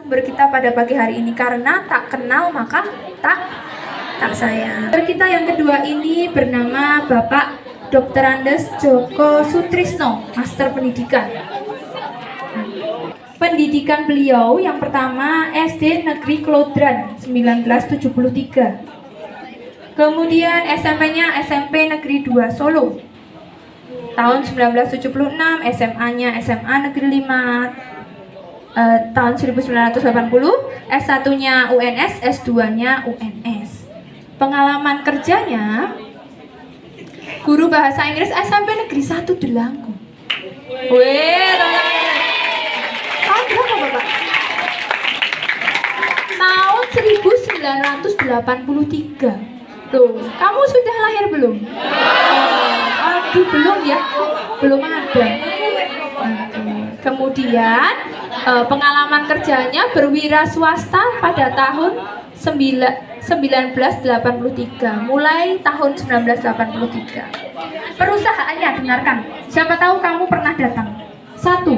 Sumber kita pada pagi hari ini, karena tak kenal maka tak sayang. Sumber kita yang kedua ini bernama Bapak Dr. Andes Djoko Sutrisno, Master Pendidikan. Pendidikan beliau yang pertama SD Negeri Klodran 1973. Kemudian SMP-nya SMP Negeri 2 Solo tahun 1976, SMA-nya SMA Negeri 5 tahun 1980, S1-nya UNS, S2-nya UNS. Pengalaman kerjanya guru bahasa Inggris SMP Negeri 1 Delanggu. Tahun berapa Bapak? Tahun 1983. Loh, kamu sudah lahir belum? Aduh, belum ya? Belum ada. Kemudian pengalaman kerjanya berwira swasta pada tahun 1983, mulai tahun 1983. Perusahaannya, dengarkan, siapa tahu kamu pernah datang. 1.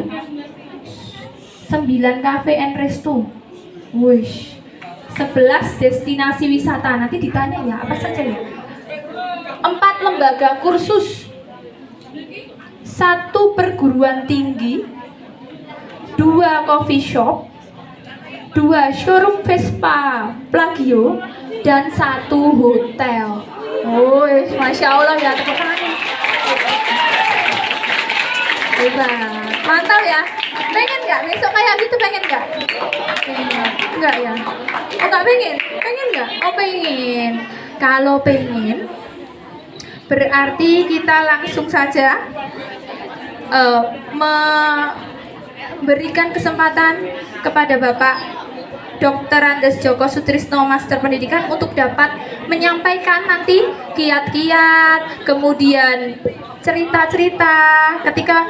9 cafe and resto. Wish. 11 destinasi wisata. Nanti ditanya ya, apa saja ya. 4 lembaga kursus. 1 perguruan tinggi. 2 coffee shop. 2 showroom Vespa Plagio, dan 1 hotel. Oh, Masya Allah ya, tepuk tangan. Hebat, mantap ya. Pengen nggak besok kayak gitu? Pengen nggak? Enggak ya? Oh, nggak pengen? Pengen nggak? Oh, pengen. Kalau pengen, berarti kita langsung saja memberikan kesempatan kepada Bapak Dr. Andes Djoko Sutrisno, Master Pendidikan, untuk dapat menyampaikan nanti kiat-kiat, kemudian cerita-cerita ketika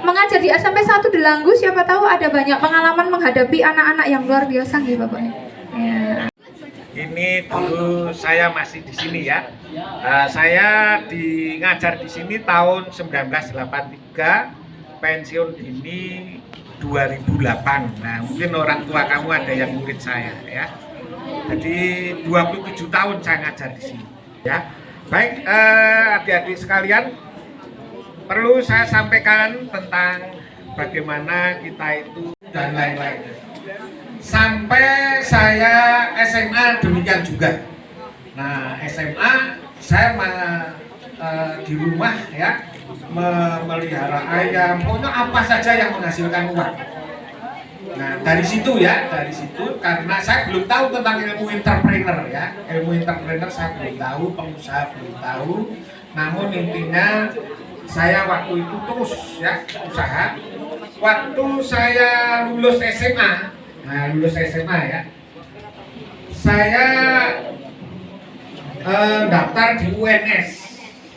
mengajar di SMP 1 Delanggu. Siapa tahu ada banyak pengalaman menghadapi anak-anak yang luar biasa nih Bapak. Ya. Ini dulu saya masih di sini ya. Saya ngajar di sini tahun 1983, pensiun dini 2008. Nah, mungkin orang tua kamu ada yang murid saya ya. Jadi 27 tahun saya ngajar di sini ya. Baik, adik-adik sekalian, perlu saya sampaikan tentang bagaimana kita itu dan lain-lain. Sampai saya SMA demikian juga. Nah, SMA saya di rumah ya, memelihara ayam, pokoknya apa saja yang menghasilkan uang. Nah, dari situ karena saya belum tahu tentang ilmu entrepreneur ya, ilmu entrepreneur saya belum tahu, pengusaha belum tahu. Namun intinya saya waktu itu terus ya usaha. Waktu saya lulus SMA, ya, saya daftar di UNS.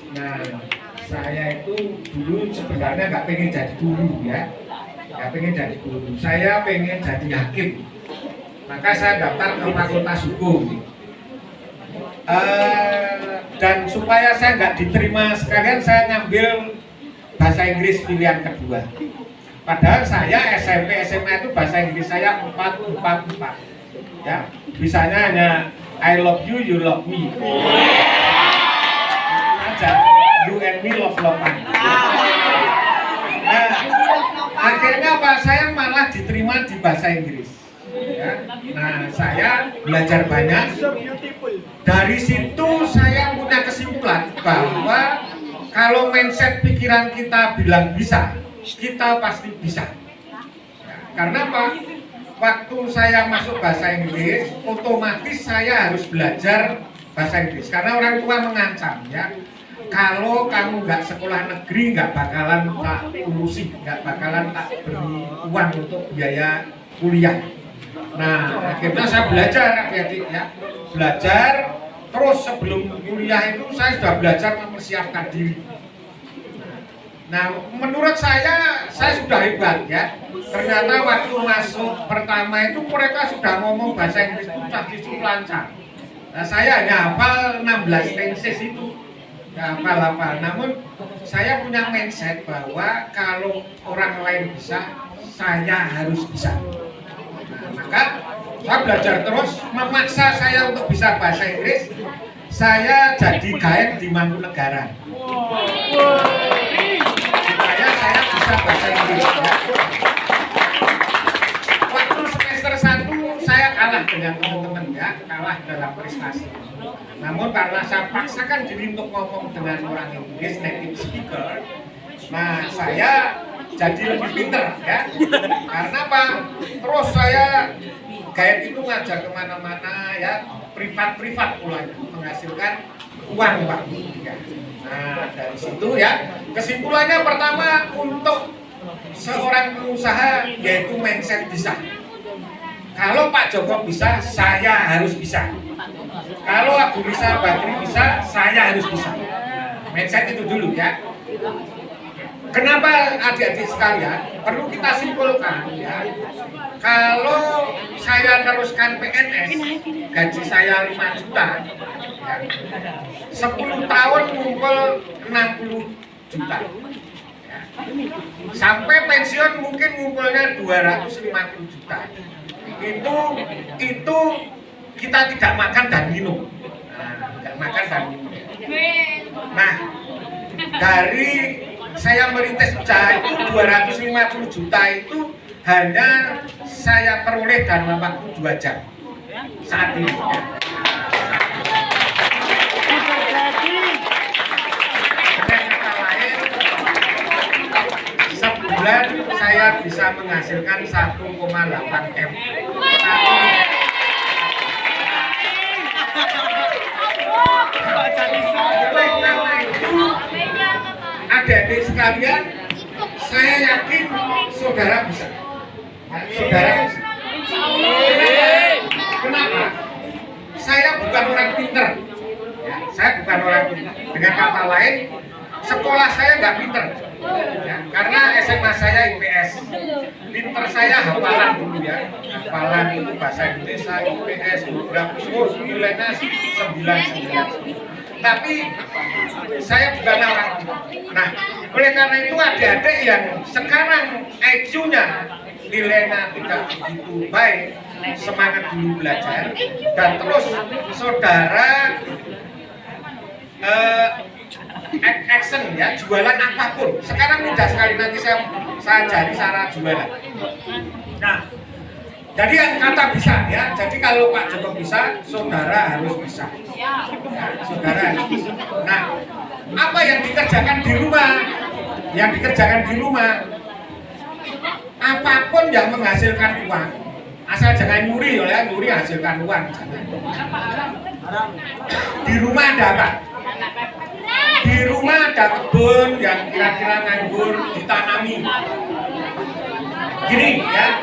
Nah, saya itu dulu sebenarnya nggak pengen jadi guru ya, saya pengen jadi hakim. Maka saya daftar ke Fakultas Hukum. Dan supaya saya nggak diterima sekalian, saya ngambil bahasa Inggris pilihan kedua. Padahal saya SMP SMA itu bahasa Inggris saya 4 ya, bisanya hanya I love you, you love me. Aja, you and me love-lovean. Nah, akhirnya apa? Saya malah diterima di bahasa Inggris. Ya. Nah, saya belajar banyak. Dari situ saya punya kesimpulan bahwa kalau mindset pikiran kita bilang bisa, kita pasti bisa. Ya, karena apa? Waktu saya masuk bahasa Inggris, otomatis saya harus belajar bahasa Inggris. Karena orang tua mengancam ya, kalau kamu nggak sekolah negeri nggak bakalan tak urusi, nggak bakalan tak beri uang untuk biaya kuliah. Nah, akhirnya saya belajar adik-adik ya, belajar. Terus sebelum kuliah itu saya sudah belajar mempersiapkan diri. Nah, menurut saya sudah hebat ya. Ternyata waktu masuk pertama itu mereka sudah ngomong bahasa Inggris itu cak-cicuk lancar. Nah, saya hanya hafal 16 tenses itu, nggak hafal. Namun saya punya mindset bahwa kalau orang lain bisa, saya harus bisa. Nah, Maka saya belajar terus, memaksa saya untuk bisa bahasa Inggris. Saya jadi guide di Mangkunegaran supaya saya bisa bahasa Inggris ya. Waktu semester 1 saya kalah dengan teman-teman ya, kalah dalam prestasi. Namun karena saya paksakan diri untuk ngomong dengan orang Inggris native speaker, nah saya jadi lebih pinter ya. Karena apa? Terus saya guide itu ngajak kemana-mana ya, privat pula menghasilkan uang Pak. Ya. Nah dari situ ya, kesimpulannya pertama untuk seorang pengusaha yaitu mindset bisa. Kalau Pak Joko bisa, saya harus bisa. Kalau Abu Rizal Bakri bisa, saya harus bisa. Mindset itu dulu ya. Kenapa adik-adik sekalian perlu kita simpulkan ya, kalau saya teruskan PNS, gaji saya 5 juta ya, 10 tahun ngumpul 60 juta ya. Sampai pensiun mungkin ngumpulnya 250 juta. Itu kita tidak makan dan minum. Nah, tidak makan dan minum. Nah, dari saya merintis usaha itu 250 juta itu hanya saya peroleh dalam waktu 2 jam saat ini ya. Dengan kata lain, sebulan saya bisa menghasilkan 1,8 M. Oleh karena itu, adik-adik sekalian, saya yakin saudara bisa. Saudara bisa. Kenapa? Saya bukan orang pinter. Ya, saya bukan orang pinter. Dengan kata lain, sekolah saya nggak pinter. Ya, karena SMA saya IPS. Pinter saya hafalan dulu ya. Hafalan itu bahasa Indonesia, IPS, beberapa nilainya 9. Tapi saya bukan orang. Nah, oleh karena itu adik-adik yang sekarang IQ-nya nilainya tidak begitu baik, semangat dulu belajar dan terus saudara action ya, jualan apapun. Sekarang mudah sekali, nanti saya ajari cara jualan. Nah, jadi yang kata bisa ya, jadi kalau Pak Joko bisa, saudara harus bisa. Ya, saudara harus bisa. Nah, apa yang dikerjakan di rumah? Yang dikerjakan di rumah, apapun yang menghasilkan uang, asal jangan nyuri ya, nyuri hasilkan uang. Jangan. Di rumah ada apa? Di rumah ada kebun yang kira-kira nganggur ditanami. Gini ya,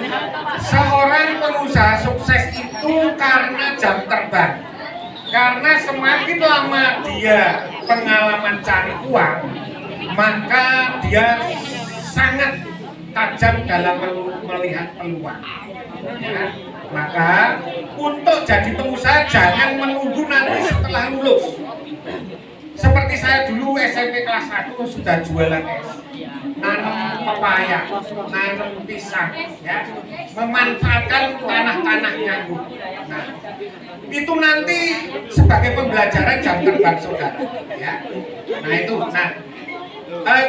seorang pengusaha sukses itu karena jam terbang. Karena semakin lama dia pengalaman cari uang, maka dia sangat tajam dalam melihat peluang. Ya. Maka untuk jadi pengusaha jangan menunggu nanti setelah lulus. Seperti saya dulu SMP kelas 1 sudah jualan es, nanam pepaya, nanam pisang, ya, memanfaatkan tanah-tanah nganggur. Nah, itu nanti sebagai pembelajaran jam terbang saudara, ya. Nah itu,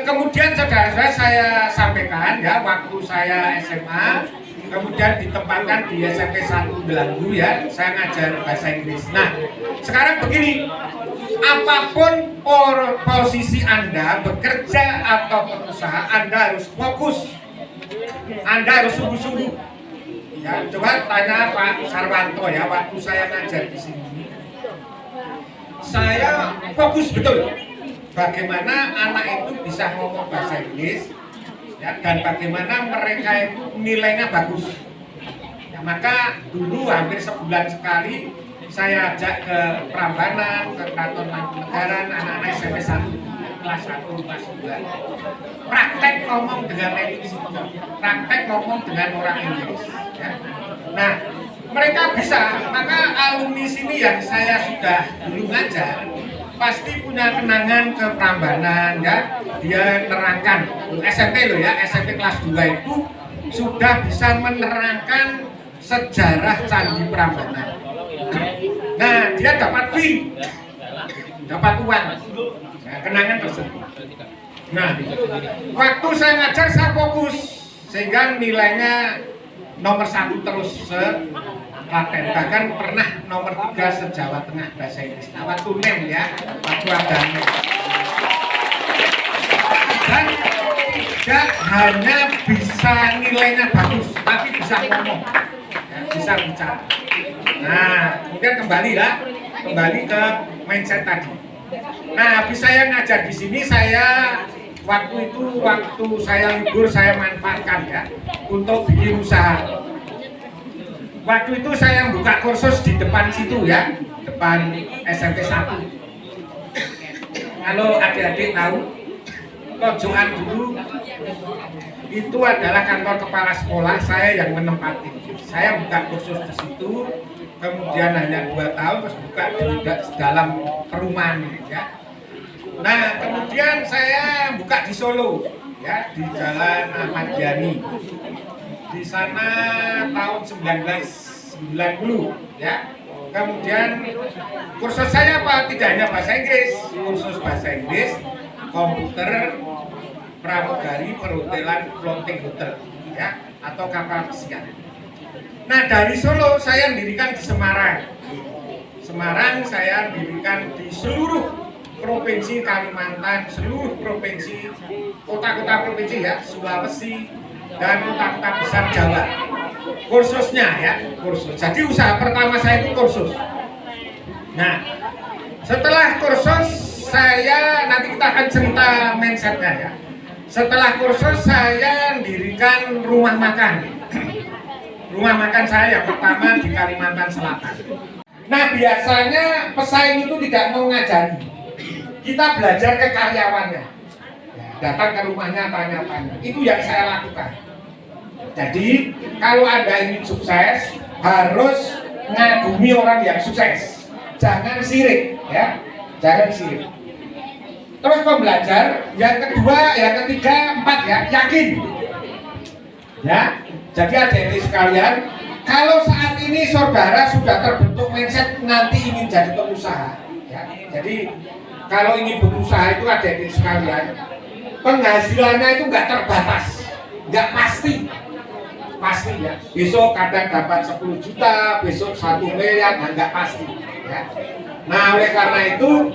kemudian saudara saya sampaikan ya, waktu saya SMA, kemudian ditempatkan di SMP 1 Belanggu ya, saya ngajar bahasa Inggris. Nah, sekarang begini. Apapun posisi Anda, bekerja atau berusaha, Anda harus fokus. Anda harus sungguh-sungguh. Ya, coba tanya Pak Sarwanto ya, waktu saya ngajar di sini, saya fokus betul. Bagaimana anak itu bisa ngomong bahasa Inggris, ya, dan bagaimana mereka itu nilainya bagus. Ya, maka dulu hampir sebulan sekali saya ajak ke Prambanan, ke kantor Mangkunegaran, anak-anak SMP 1, kelas 1, kelas 2. Praktek ngomong dengan native speaker, praktek ngomong dengan orang Inggris. Ya. Nah, mereka bisa, maka alumni sini yang saya sudah dulu ngajar, pasti punya kenangan ke Prambanan, ya. Dia nerangkan, SMP loh ya, SMP kelas 2 itu sudah bisa menerangkan sejarah Candi Prambanan. Nah, dia dapat fee, dapat uang, nah, kenangan tersebut. Nah, waktu saya ngajar saya fokus sehingga nilainya nomor 1 terus Klaten, bahkan pernah nomor 3 se-Jawa Tengah bahasa Inggris. Nah, waktu NEM ya, waktu ada NEM. Dan tidak hanya bisa nilainya bagus, tapi bisa ngomong, ya, bisa bicara. Nah, kemudian kembali ke mindset tadi. Nah, habis saya ngajar di sini, saya waktu saya libur saya manfaatkan ya untuk bikin usaha. Waktu itu saya buka kursus di depan situ ya, depan SMP 1. Kalau adik-adik tahu, pojokan dulu itu adalah kantor kepala sekolah, saya yang menempati. Saya buka kursus di situ, kemudian hanya 2 tahun terus buka di dalam perumahan ya. Nah, kemudian saya buka di Solo ya, di Jalan Ahmad Yani. Di sana tahun 1990 ya. Kemudian kursus saya apa? Tidak hanya bahasa Inggris, kursus bahasa Inggris, komputer, pramugari, perhotelan, floating hotel ya, atau kapal pesiar. Nah, dari Solo saya mendirikan di Semarang. Semarang saya mendirikan di seluruh provinsi Kalimantan, seluruh provinsi, kota-kota provinsi ya, Sulawesi, dan kota-kota besar Jawa. Kursusnya ya, kursus. Jadi usaha pertama saya itu kursus. Nah, setelah kursus saya, nanti kita akan cerita mindsetnya ya. Setelah kursus saya mendirikan rumah makan. Rumah makan saya yang pertama di Kalimantan Selatan. Nah, biasanya pesaing itu tidak mau ngajari. Kita belajar ke karyawannya. Datang ke rumahnya, tanya-tanya. Itu yang saya lakukan. Jadi, kalau Anda ingin sukses, harus ngagumi orang yang sukses. Jangan sirik, ya. Jangan sirik. Terus pembelajar, yang kedua, yang ketiga, 4 ya, yakin. Ya. Jadi adik-adik sekalian, kalau saat ini saudara sudah terbentuk mindset nanti ingin jadi pengusaha, ya. Jadi kalau ingin berusaha itu adik-adik sekalian, penghasilannya itu nggak terbatas, nggak pasti ya. Besok kadang dapat 10 juta, besok 1 miliar, nggak pasti. Ya. Nah, oleh karena itu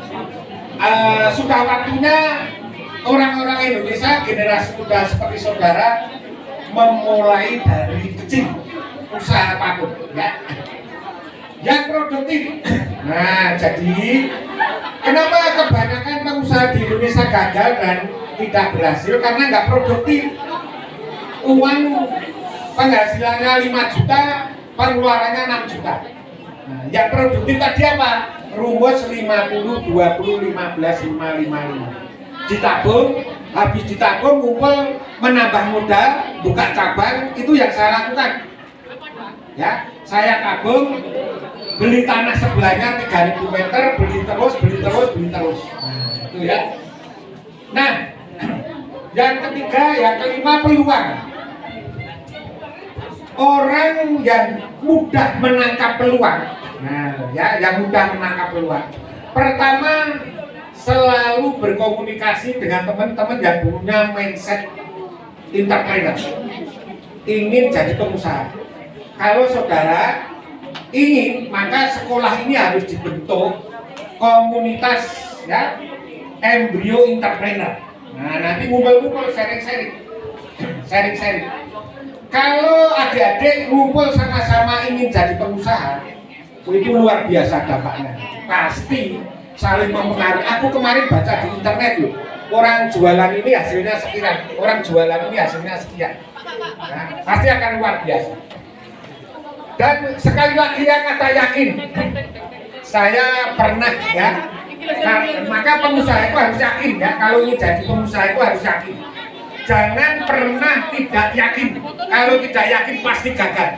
sudah waktunya orang-orang Indonesia generasi muda seperti saudara memulai dari kecil usaha apapun ya, yang produktif. Nah, jadi kenapa kebanyakan pengusaha di Indonesia gagal dan tidak berhasil? Karena nggak produktif. Uang penghasilannya 5 juta, pengeluarannya 6 juta. Nah, yang produktif tadi apa? Rumus 50 20 15 5 5 5. Ditabung, habis ditabung ngumpul, menambah modal, buka cabang, itu yang saya lakukan. Ya, saya tabung, beli tanah sebelahnya 3000 meter, beli terus. Nah, itu ya. Nah, yang ketiga, yang kelima peluang. Orang yang mudah menangkap peluang. Nah, ya, yang mudah menangkap peluang. Pertama, selalu berkomunikasi dengan teman-teman yang punya mindset entrepreneur, ingin jadi pengusaha. Kalau saudara ingin, maka sekolah ini harus dibentuk komunitas ya, embrio entrepreneur. Nah, nanti ngumpul-ngumpul sharing-sharing. Kalau adik-adik ngumpul sama-sama ingin jadi pengusaha, itu luar biasa dampaknya. Pasti saling mempengaruhi. Aku kemarin baca di internet loh, orang jualan ini hasilnya sekian, orang jualan ini hasilnya sekian. Nah, pasti akan luar biasa. Dan sekali lagi yang kata yakin, saya pernah ya. Nah, maka pengusaha itu harus yakin ya. Kalau ingin jadi pengusaha itu harus yakin. Jangan pernah tidak yakin. Kalau tidak yakin pasti gagal.